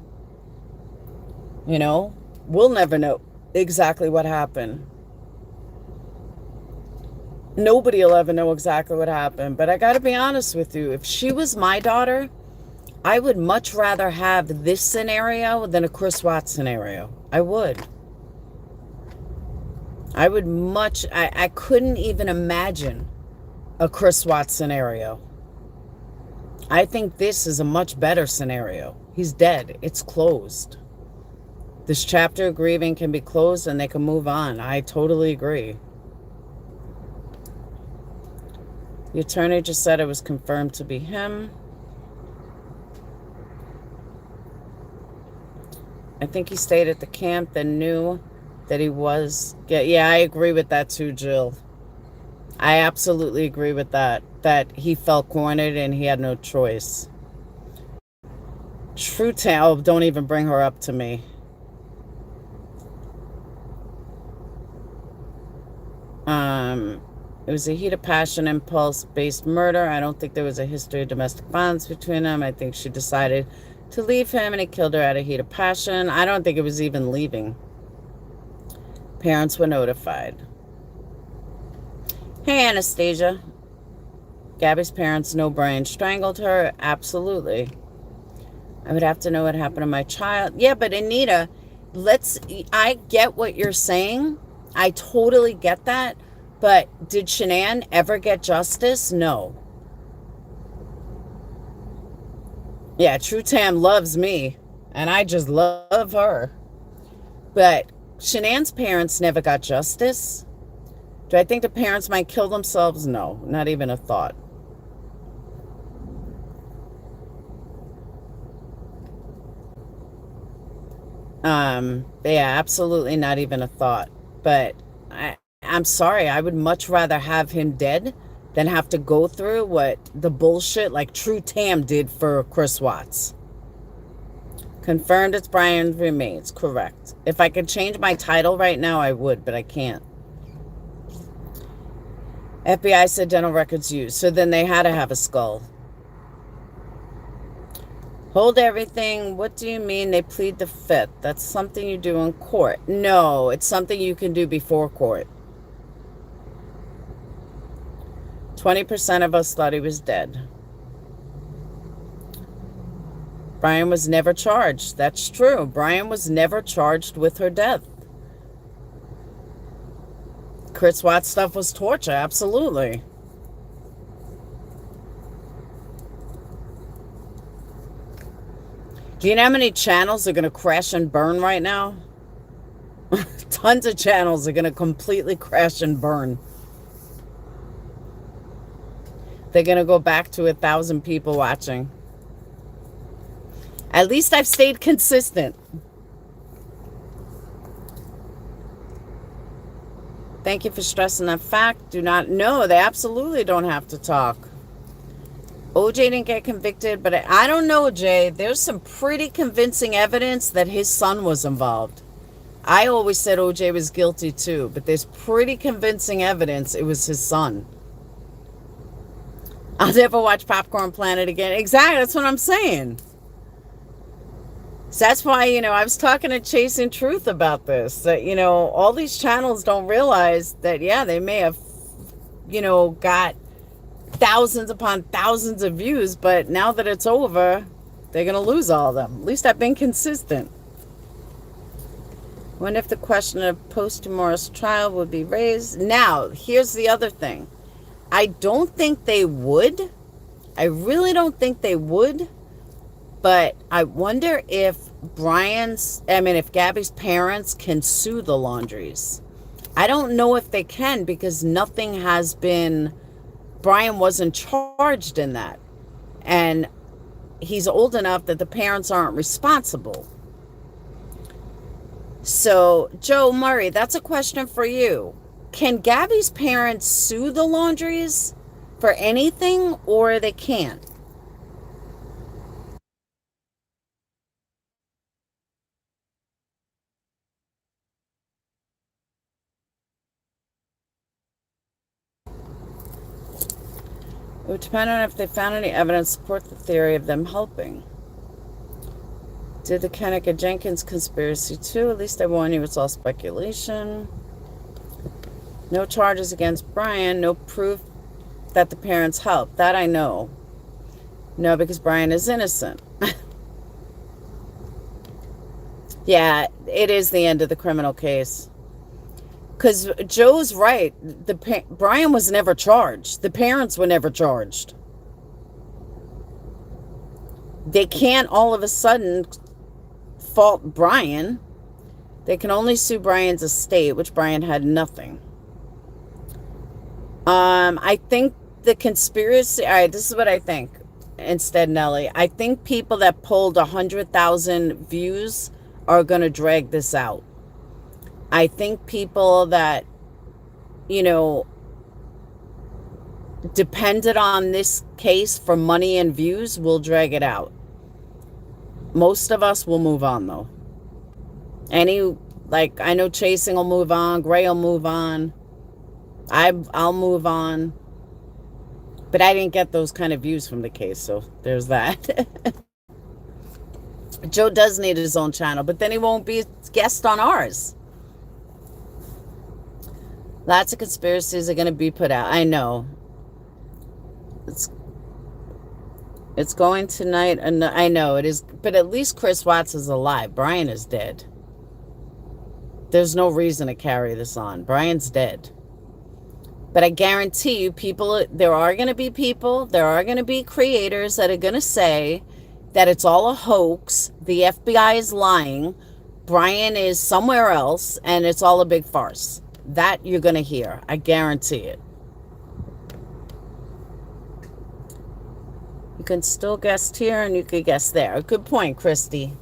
We'll never know exactly what happened. Nobody will ever know exactly what happened. But I got to be honest with you. If she was my daughter, I would much rather have this scenario than a Chris Watts scenario. I would. I couldn't even imagine a Chris Watts scenario. I think this is a much better scenario. He's dead. It's closed. This chapter of grieving can be closed and they can move on. I totally agree. The attorney just said it was confirmed to be him. I think he stayed at the camp, then knew that he was... Yeah, I agree with that too, Jill. I absolutely agree with that. That he felt cornered and he had no choice. True tale, don't even bring her up to me. It was a heat of passion, impulse-based murder. I don't think there was a history of domestic violence between them. I think she decided to leave him and he killed her out of heat of passion. I don't think it was even leaving. Parents were notified. Hey, Anastasia. Gabby's parents know Brian strangled her. Absolutely. I would have to know what happened to my child. Yeah, but Anita, I get what you're saying. I totally get that. But did Shanann ever get justice? No. Yeah, True Tam loves me. And I just love her. But Shanann's parents never got justice. Do I think the parents might kill themselves? No, not even a thought. Yeah, absolutely not even a thought. But I'm sorry, I would much rather have him dead than have to go through what the bullshit like True Tam did for Chris Watts. Confirmed it's Brian's remains. Correct. If I could change my title right now, I would, but I can't. FBI said dental records used. So then they had to have a skull. Hold everything. What do you mean they plead the fifth? That's something you do in court. No, it's something you can do before court. 20% of us thought he was dead. Brian was never charged. That's true. Brian was never charged with her death. Chris Watts stuff was torture. Absolutely. Do you know how many channels are going to crash and burn right now? Tons of channels are going to completely crash and burn. They're going to go back to 1,000 people watching. At least I've stayed consistent. Thank you for stressing that fact. Do not know. They absolutely don't have to talk. OJ didn't get convicted, but I don't know, Jay. There's some pretty convincing evidence that his son was involved. I always said OJ was guilty too, but there's pretty convincing evidence it was his son. I'll never watch Popcorn Planet again. Exactly, that's what I'm saying. So that's why, I was talking to Chasing Truth about this. That, all these channels don't realize that, yeah, they may have, got thousands upon thousands of views, but now that it's over, they're going to lose all of them. At least I've been consistent. Wonder if the question of post-Morris trial would be raised. Now, here's the other thing. I don't think they would. I really don't think they would. But I wonder if if Gabby's parents can sue the Laundries. I don't know if they can because nothing has been, Brian wasn't charged in that. And he's old enough that the parents aren't responsible. So, Joe Murray, that's a question for you. Can Gabby's parents sue the Laundries for anything, or they can't? It would depend on if they found any evidence to support the theory of them helping. Did the Kenneka Jenkins conspiracy too? At least I warn you, it's all speculation. No charges against Brian. No proof that the parents helped. That I know. No, because Brian is innocent. Yeah, it is the end of the criminal case. Because Joe's right. Brian was never charged. The parents were never charged. They can't all of a sudden fault Brian. They can only sue Brian's estate, which Brian had nothing. I think the conspiracy, all right, this is what I think instead, Nelly. I think people that pulled 100,000 views are going to drag this out. I think people that, depended on this case for money and views will drag it out. Most of us will move on, though. I know Chasing will move on. Gray will move on. I'll move on. But I didn't get those kind of views from the case, so there's that. Joe does need his own channel, but then he won't be a guest on ours. Lots of conspiracies are going to be put out. I know. It's going tonight, and I know it is, but at least Chris Watts is alive. Brian is dead. There's no reason to carry this on. Brian's dead. But I guarantee you, there are going to be creators that are going to say that it's all a hoax. The FBI is lying. Brian is somewhere else, and it's all a big farce. That you're going to hear. I guarantee it. You can still guess here, and you could guess there. Good point, Christy.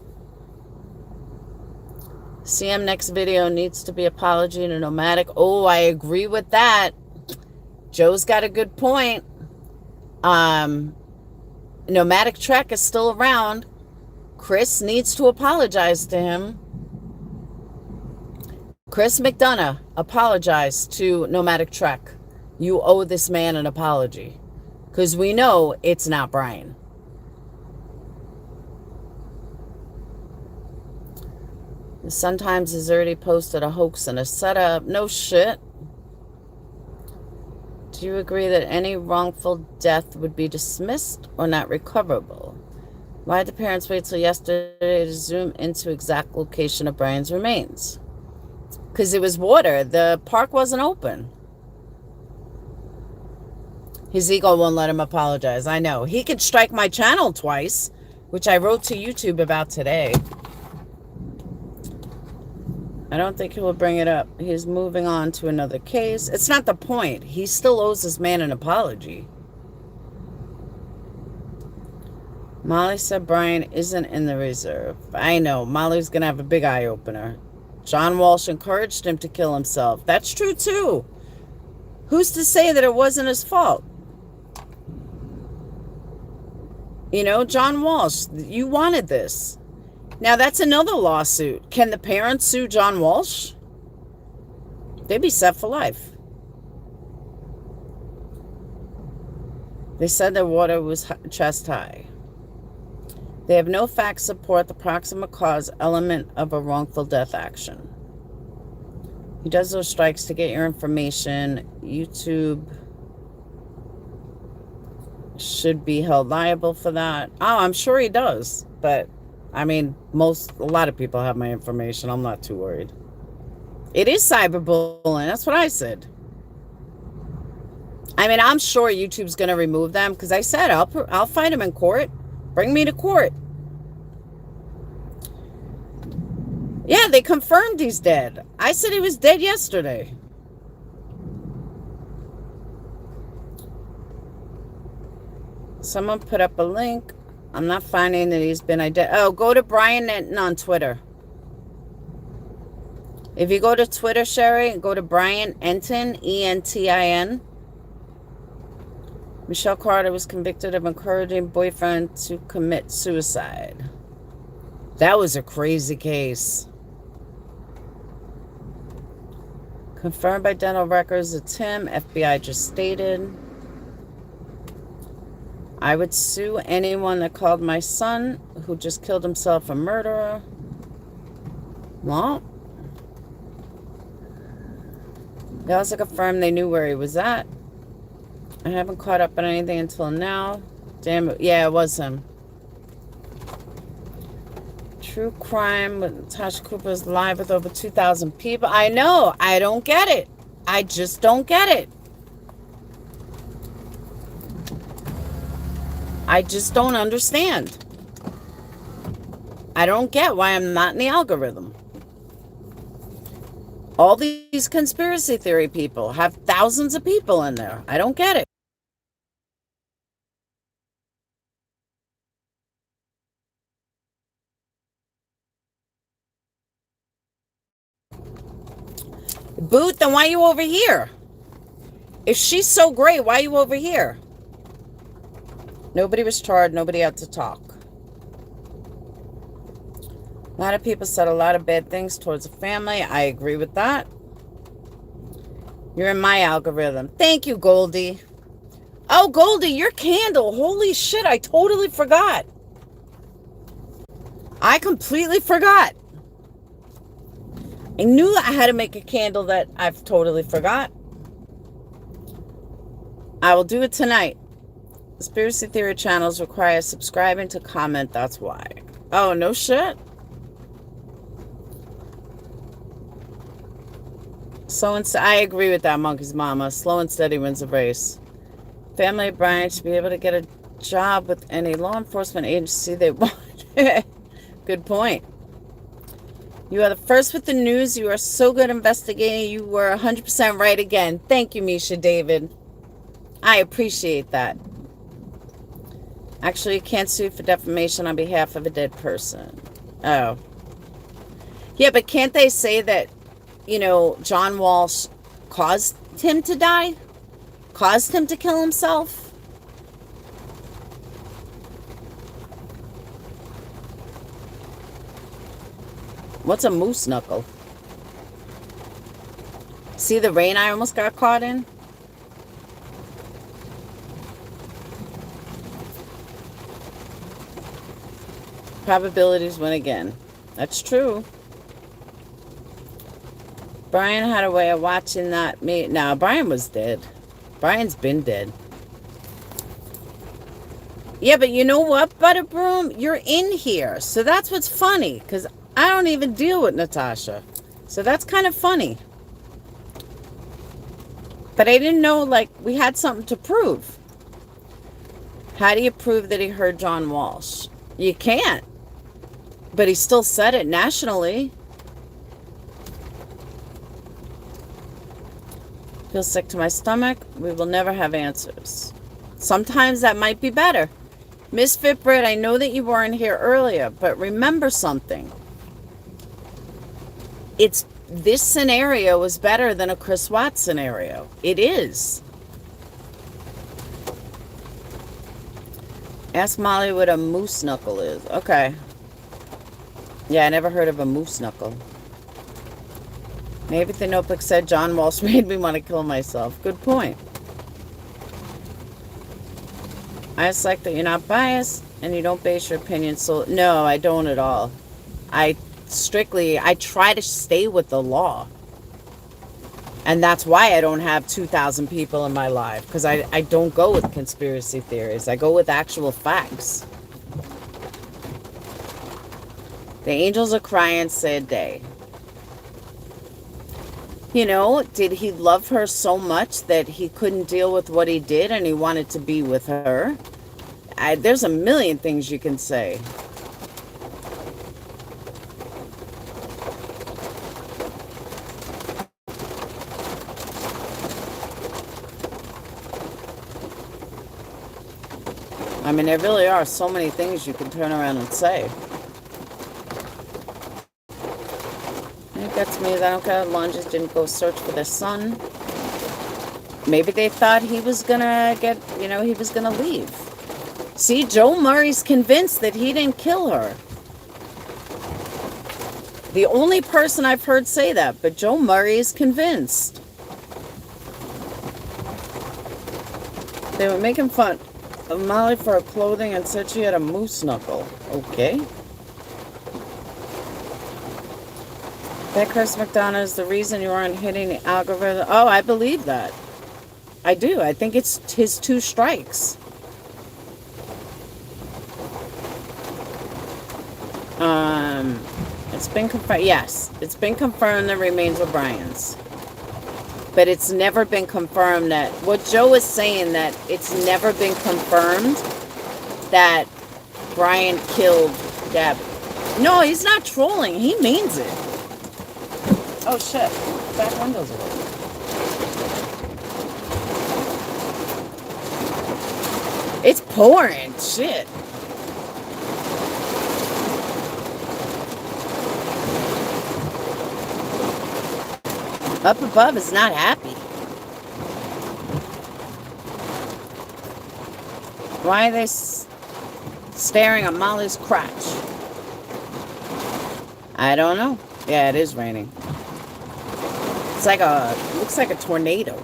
CM next video needs to be apology to Nomadic. Oh, I agree with that. Joe's got a good point. Nomadic Trek is still around. Chris needs to apologize to him. Chris McDonough, apologize to Nomadic Trek. You owe this man an apology. Because we know it's not Brian. Sometimes he's already posted a hoax and a setup. No shit. Do you agree that any wrongful death would be dismissed or not recoverable? Why did the parents wait till yesterday to zoom into exact location of Brian's remains? Because it was water. The park wasn't open. His ego won't let him apologize. I know. He could strike my channel twice, which I wrote to YouTube about today. I don't think he will bring it up. He's moving on to another case. It's not the point. He still owes this man an apology. Molly said Brian isn't in the reserve. I know. Molly's going to have a big eye-opener. John Walsh encouraged him to kill himself. That's true, too. Who's to say that it wasn't his fault? John Walsh, you wanted this. Now, that's another lawsuit. Can the parents sue John Walsh? They'd be set for life. They said their water was chest high. They have no facts support the proximate cause element of a wrongful death action. He does those strikes to get your information. YouTube. should be held liable for that. Oh, I'm sure he does. But, I mean, a lot of people have my information. I'm not too worried. It is cyberbullying. That's what I said. I mean, I'm sure YouTube's going to remove them because I said I'll fight him in court. Bring me to court. Yeah, they confirmed he's dead. I said he was dead yesterday. Someone put up a link. I'm not finding that he's been identified. Oh, go to Brian Enton on Twitter. If you go to Twitter, Sherry, go to Brian Enton, E-N-T-I-N. Michelle Carter was convicted of encouraging boyfriend to commit suicide. That was a crazy case. Confirmed by dental records, it's him. FBI just stated. I would sue anyone that called my son, who just killed himself, a murderer. Well, they also confirmed they knew where he was at. I haven't caught up on anything until now. Damn it. Yeah, it was him. True crime with Natasha Cooper's live with over 2,000 people. I know. I don't get it. I just don't get it. I just don't understand. I don't get why I'm not in the algorithm. All these conspiracy theory people have thousands of people in there. I don't get it. Boot, then why are you over here? If she's so great, why are you over here? Nobody was charged. Nobody had to talk. A lot of people said a lot of bad things towards the family. I agree with that. You're in my algorithm. Thank you, Goldie. Oh, Goldie, your candle. Holy shit, I totally forgot. I completely forgot. I knew I had to make a candle that I've totally forgot. I will do it tonight. Conspiracy theory channels require subscribing to comment. That's why. Oh, no shit. I agree with that, Monkey's mama. Slow and steady wins the race. Family of Brian should be able to get a job with any law enforcement agency they want. Good point. You are the first with the news. You are so good investigating. You were 100% right again. Thank you, Misha David. I appreciate that. Actually, you can't sue for defamation on behalf of a dead person. Oh. Yeah, but can't they say that, John Walsh caused him to die? Caused him to kill himself? What's a moose knuckle? See the rain I almost got caught in? Probabilities win again. That's true. Brian had a way of watching that. No, Brian was dead. Brian's been dead. Yeah, but you know what, Butterbroom? You're in here. So that's what's funny. Because I don't even deal with Natasha. So that's kind of funny. But I didn't know, we had something to prove. How do you prove that he heard John Walsh? You can't. But he still said it nationally. Feel sick to my stomach. We will never have answers. Sometimes that might be better. Misfit Brit, I know that you weren't here earlier, but remember something. This scenario is better than a Chris Watts scenario. It is. Ask Molly what a moose knuckle is. Okay. Yeah, I never heard of a moose knuckle. Maybe the notebook said John Walsh made me want to kill myself. Good point. I just like that you're not biased and you don't base your opinion so... No, I don't at all. I try to stay with the law. And that's why I don't have 2,000 people in my life, because I don't go with conspiracy theories. I go with actual facts. The angels are crying, sad day. You know, did he love her so much that he couldn't deal with what he did and he wanted to be with her? There's a million things you can say. I mean, there really are so many things you can turn around and say. It gets me that okay, Laundrie didn't go search for their son. Maybe they thought he was gonna he was gonna leave. See, Joe Murray's convinced that he didn't kill her. The only person I've heard say that, but Joe Murray is convinced. They were making fun of Molly for her clothing and said she had a moose knuckle. Okay. That Chris McDonough is the reason you aren't hitting the algorithm. Oh, I believe that. I do. I think it's his 2 strikes. It's been confirmed. Yes, it's been confirmed the remains of Brian's. But it's never been confirmed that... What Joe is saying, that it's never been confirmed that Brian killed Gabby. No, he's not trolling. He means it. Oh, shit. Back window's open. It's pouring. Shit. Up above is not happy. Why are they staring at Molly's crotch? I don't know. Yeah, it is raining. It's like looks like a tornado.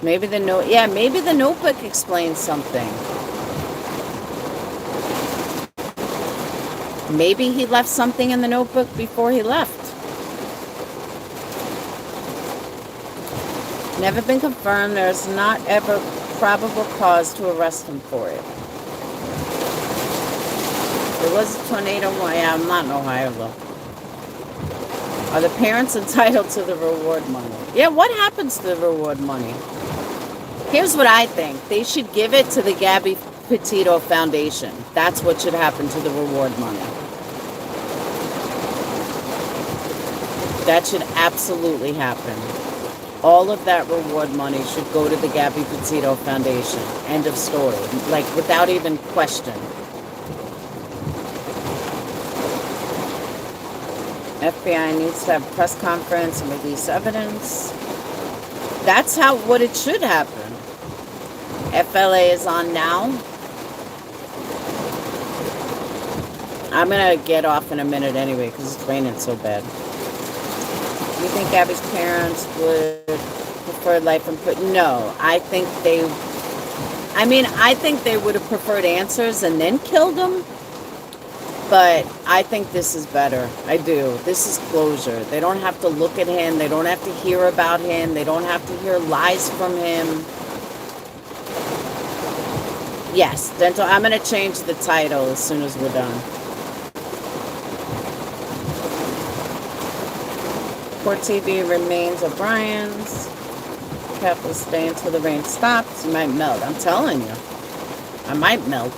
Maybe the maybe the notebook explains something. Maybe he left something in the notebook before he left. Never been confirmed. There's not ever probable cause to arrest him for it. There was a tornado. Yeah, I'm not in Ohio though. Are the parents entitled to the reward money? Yeah, what happens to the reward money? Here's what I think. They should give it to the Gabby Petito Foundation. That's what should happen to the reward money. That should absolutely happen. All of that reward money should go to the Gabby Petito Foundation. End of story. Like, without even question. FBI needs to have a press conference and release evidence. That's what it should happen. FLA is on now. I'm going to get off in a minute anyway because it's raining so bad. Do you think Gabby's parents would prefer life in prison? No, I think they would have preferred answers and then killed him. But I think this is better. I do. This is closure. They don't have to look at him. They don't have to hear about him. They don't have to hear lies from him. Yes, dental. I'm going to change the title as soon as we're done. Court TV remains O'Brien's. Careful, stay until the rain stops. You might melt. I'm telling you. I might melt.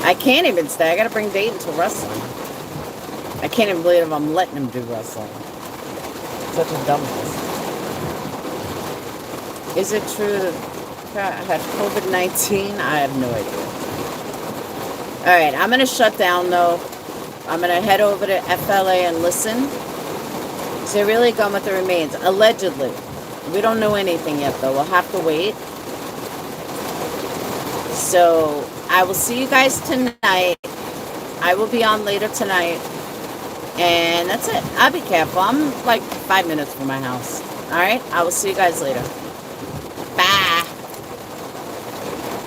I can't even stay. I gotta bring Dayton to wrestling. I can't even believe I'm letting him do wrestling. Such a dumbness. Is it true that I had COVID-19? I have no idea. Alright, I'm gonna shut down though. I'm gonna head over to FLA and listen. Is they really gone with the remains? Allegedly. We don't know anything yet though. We'll have to wait. So I will see you guys tonight. I will be on later tonight. And that's it. I'll be careful. I'm like 5 minutes from my house. Alright? I will see you guys later. Bye.